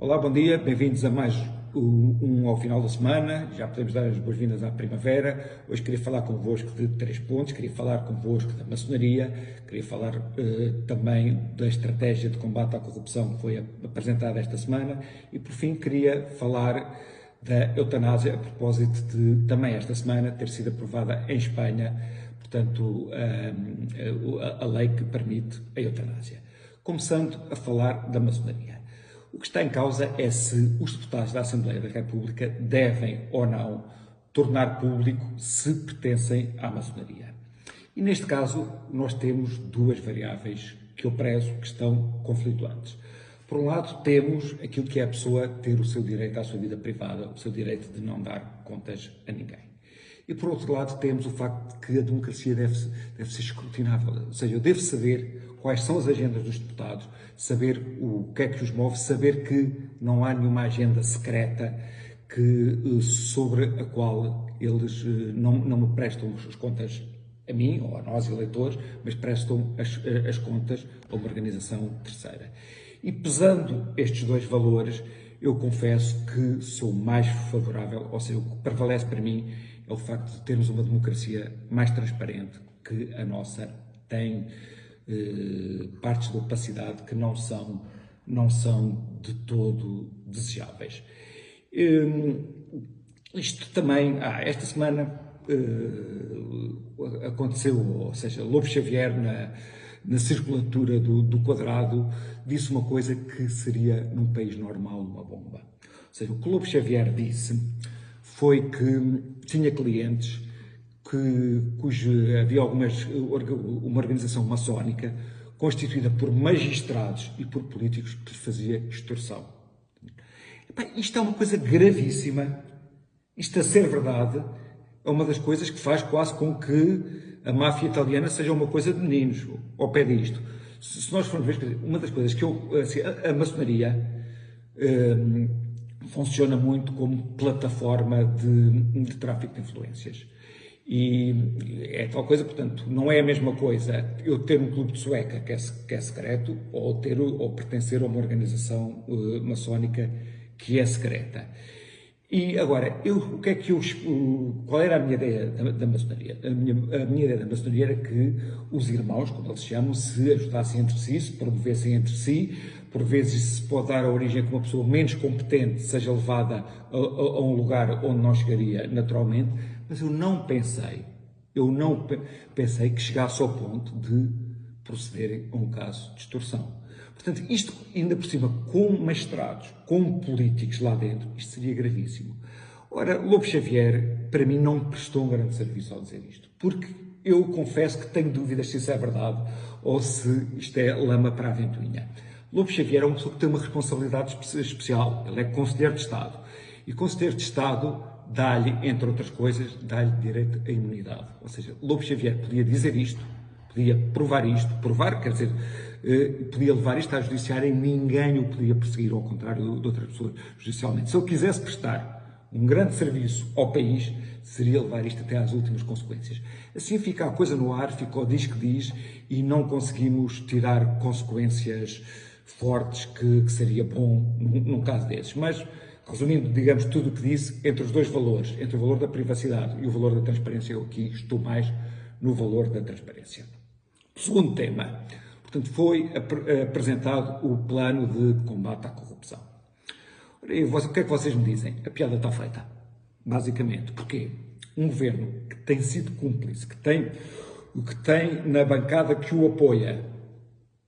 Olá, bom dia, bem-vindos a mais ao final da semana. Já podemos dar as boas-vindas à primavera. Hoje queria falar convosco de 3 pontos, queria falar convosco da maçonaria, queria falar também da estratégia de combate à corrupção que foi apresentada esta semana e, por fim, queria falar da eutanásia, a propósito de também esta semana ter sido aprovada em Espanha, portanto, a lei que permite a eutanásia. Começando a falar da maçonaria. O que está em causa é se os deputados da Assembleia da República devem ou não tornar público se pertencem à maçonaria. E neste caso nós temos duas variáveis que eu prezo que estão conflituantes. Por um lado temos aquilo que é a pessoa ter o seu direito à sua vida privada, o seu direito de não dar contas a ninguém. E por outro lado temos o facto de que a democracia deve ser escrutinável, ou seja, eu devo saber quais são as agendas dos deputados, saber o que é que os move, saber que não há nenhuma agenda secreta sobre a qual eles não me prestam as contas a mim ou a nós eleitores, mas prestam as contas a uma organização terceira. E pesando estes dois valores, eu confesso que sou mais favorável, ou seja, o que prevalece para mim é o facto de termos uma democracia mais transparente que a nossa tem partes da opacidade que não são de todo desejáveis. Isto também, esta semana aconteceu, ou seja, Lobo Xavier na circulatura do Quadrado disse uma coisa que seria num país normal uma bomba. Ou seja, o que Lobo Xavier disse foi que tinha clientes havia uma organização maçónica constituída por magistrados e por políticos que lhe fazia extorsão. Isto é uma coisa gravíssima. Isto, a ser verdade, é uma das coisas que faz quase com que a máfia italiana seja uma coisa de meninos, ao pé disto. Se nós formos ver, uma das coisas que a maçonaria funciona muito como plataforma de tráfico de influências. E é tal coisa, portanto, não é a mesma coisa eu ter um clube de sueca que é secreto ou pertencer a uma organização maçónica que é secreta. E agora, qual era a minha ideia da maçonaria? A minha ideia da maçonaria era que os irmãos, como eles se chamam, se ajudassem entre si, se promovessem entre si. Por vezes se pode dar a origem a que uma pessoa menos competente seja levada a um lugar onde não chegaria naturalmente, mas eu não pensei que chegasse ao ponto de procederem a um caso de extorsão. Portanto, isto ainda por cima, com magistrados, com políticos lá dentro, isto seria gravíssimo. Ora, Lobo Xavier, para mim, não me prestou um grande serviço ao dizer isto, porque eu confesso que tenho dúvidas se isso é verdade ou se isto é lama para a ventoinha. Lobo Xavier é uma pessoa que tem uma responsabilidade especial, ele é Conselheiro de Estado, e Conselheiro de Estado dá-lhe, entre outras coisas, dá-lhe direito à imunidade. Ou seja, Lobo Xavier podia dizer isto, podia provar, quer dizer, podia levar isto à judiciária e ninguém o podia perseguir, ao contrário de outras pessoas, judicialmente. Se eu quisesse prestar um grande serviço ao país, seria levar isto até às últimas consequências. Assim fica a coisa no ar, fica o diz que diz e não conseguimos tirar consequências fortes que seria bom num caso desses. Mas, resumindo, digamos, tudo o que disse, entre os dois valores, entre o valor da privacidade e o valor da transparência, eu aqui estou mais no valor da transparência. Segundo tema, portanto, foi apresentado o plano de combate à corrupção. O que é que vocês me dizem? A piada está feita, basicamente. Porquê? Um governo que tem sido cúmplice, que tem na bancada que o apoia,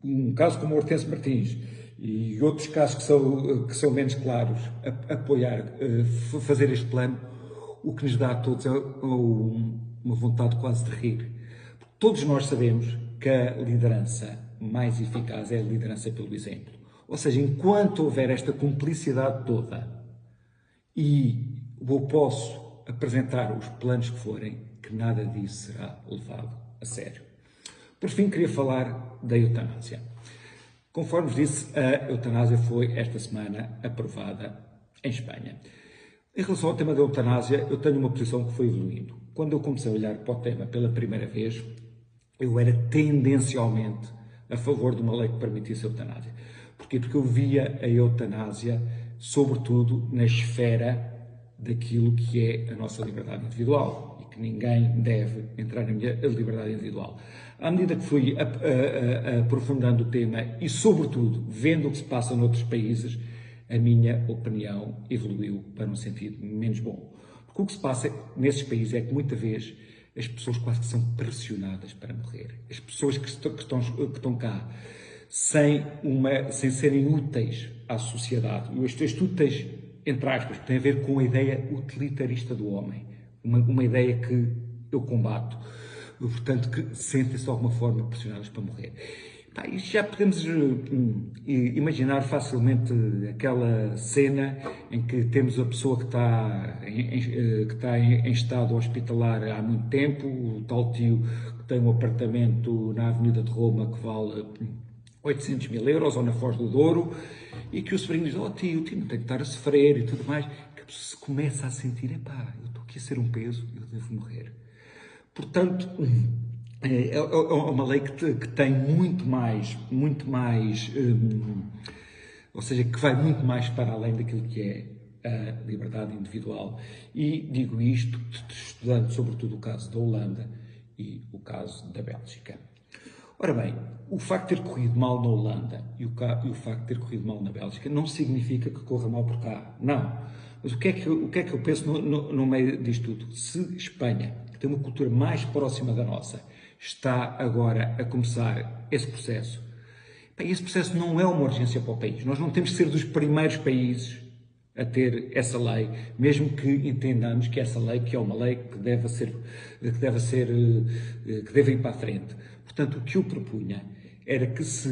um caso como o Hortêncio Martins e outros casos que são menos claros, apoiar, fazer este plano, o que nos dá a todos é uma vontade quase de rir. Porque todos nós sabemos que a liderança mais eficaz é a liderança pelo exemplo. Ou seja, enquanto houver esta cumplicidade toda e eu posso apresentar os planos que forem, que nada disso será levado a sério. Por fim, queria falar da eutanásia. Conforme vos disse, a eutanásia foi esta semana aprovada em Espanha. Em relação ao tema da eutanásia, eu tenho uma posição que foi evoluindo. Quando eu comecei a olhar para o tema pela primeira vez, eu era tendencialmente a favor de uma lei que permitisse a eutanásia. Porquê? Porque eu via a eutanásia, sobretudo, na esfera daquilo que é a nossa liberdade individual e que ninguém deve entrar na minha liberdade individual. À medida que fui aprofundando o tema e, sobretudo, vendo o que se passa noutros países, a minha opinião evoluiu para um sentido menos bom. Porque o que se passa nesses países é que, muitas vezes, as pessoas quase que são pressionadas para morrer. As pessoas que estão cá sem serem úteis à sociedade. E estes úteis, entre aspas, tem a ver com a ideia utilitarista do homem. Uma ideia que eu combato. Portanto, que sentem-se de alguma forma pressionadas para morrer. E já podemos imaginar facilmente aquela cena em que temos a pessoa que está em estado hospitalar há muito tempo, o tal tio que tem um apartamento na Avenida de Roma que vale 800 mil euros, ou na Foz do Douro, e que o sobrinho diz: tio, o tio não tem que estar a sofrer e tudo mais, que a pessoa se começa a sentir: eu estou aqui a ser um peso, eu devo morrer. Portanto, é uma lei que tem muito mais, ou seja, que vai muito mais para além daquilo que é a liberdade individual. E digo isto estudando sobretudo o caso da Holanda e o caso da Bélgica. Ora bem, o facto de ter corrido mal na Holanda e o facto de ter corrido mal na Bélgica não significa que corra mal por cá, não. Mas o que é que eu penso no meio disto tudo? Se Espanha, que tem uma cultura mais próxima da nossa, está agora a começar esse processo, esse processo não é uma urgência para o país. Nós não temos que ser dos primeiros países a ter essa lei, mesmo que entendamos que essa lei, que é uma lei que deve ir para a frente. Portanto, o que eu propunha era que se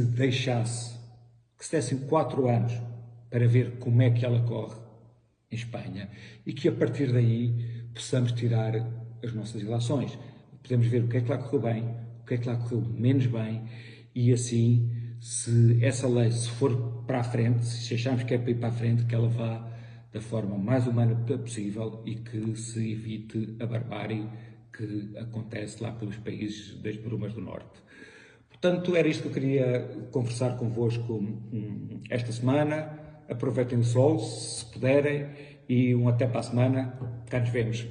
dessem 4 anos para ver como é que ela corre em Espanha e que a partir daí possamos tirar as nossas ilações. Podemos ver o que é que lá correu bem, o que é que lá correu menos bem e assim, se essa lei se for para a frente, se acharmos que é para ir para a frente, que ela vá da forma mais humana possível e que se evite a barbárie que acontece lá pelos países das Brumas do Norte. Portanto, era isto que eu queria conversar convosco esta semana. Aproveitem o sol, se puderem, e até para a semana. Cá nos vemos.